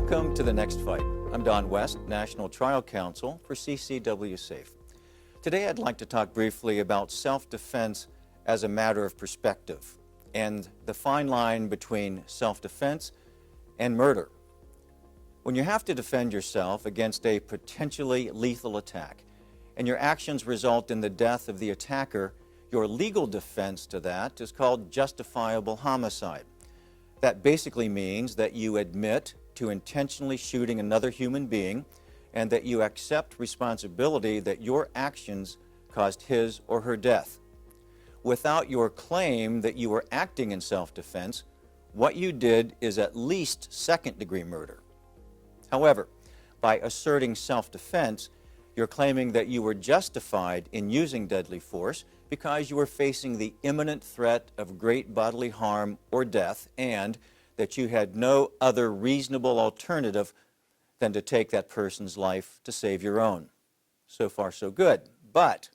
Welcome to The Next Fight. I'm Don West, National Trial Counsel for CCW SAFE. Today I'd like to talk briefly about self-defense as a matter of perspective and the fine line between self-defense and murder. When you have to defend yourself against a potentially lethal attack and your actions result in the death of the attacker, your legal defense to that is called justifiable homicide. That basically means that you admit to intentionally shooting another human being and that you accept responsibility that your actions caused his or her death. Without your claim that you were acting in self-defense, what you did is at least second-degree murder. However, by asserting self-defense, you're claiming that you were justified in using deadly force because you were facing the imminent threat of great bodily harm or death and that you had no other reasonable alternative than to take that person's life to save your own. So far, so good. But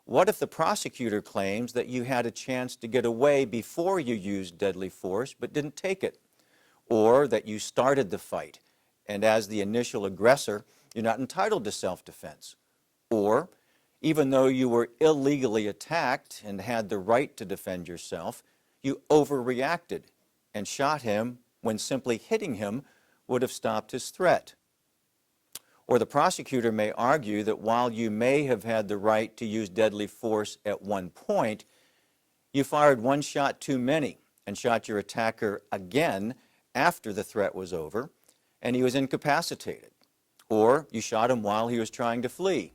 what if the prosecutor claims that you had a chance to get away before you used deadly force but didn't take it? Or that you started the fight and as the initial aggressor, you're not entitled to self-defense? Or even though you were illegally attacked and had the right to defend yourself, you overreacted and shot him when simply hitting him would have stopped his threat. Or the prosecutor may argue that while you may have had the right to use deadly force at one point, you fired one shot too many and shot your attacker again after the threat was over and he was incapacitated. Or you shot him while he was trying to flee.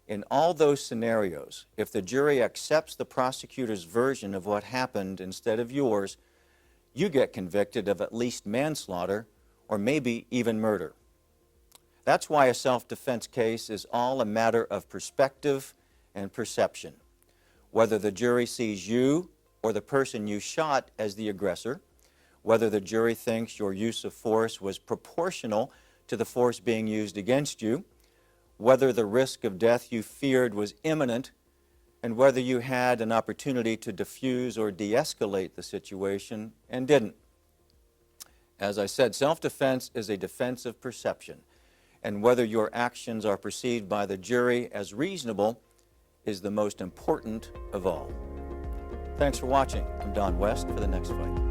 In all those scenarios, if the jury accepts the prosecutor's version of what happened instead of yours, you get convicted of at least manslaughter or maybe even murder. That's why a self-defense case is all a matter of perspective and perception. Whether the jury sees you or the person you shot as the aggressor, whether the jury thinks your use of force was proportional to the force being used against you, whether the risk of death you feared was imminent, and whether you had an opportunity to diffuse or de-escalate the situation and didn't. As I said, self-defense is a defense of perception, and whether your actions are perceived by the jury as reasonable is the most important of all. Thanks for watching. I'm Don West for The Next Fight.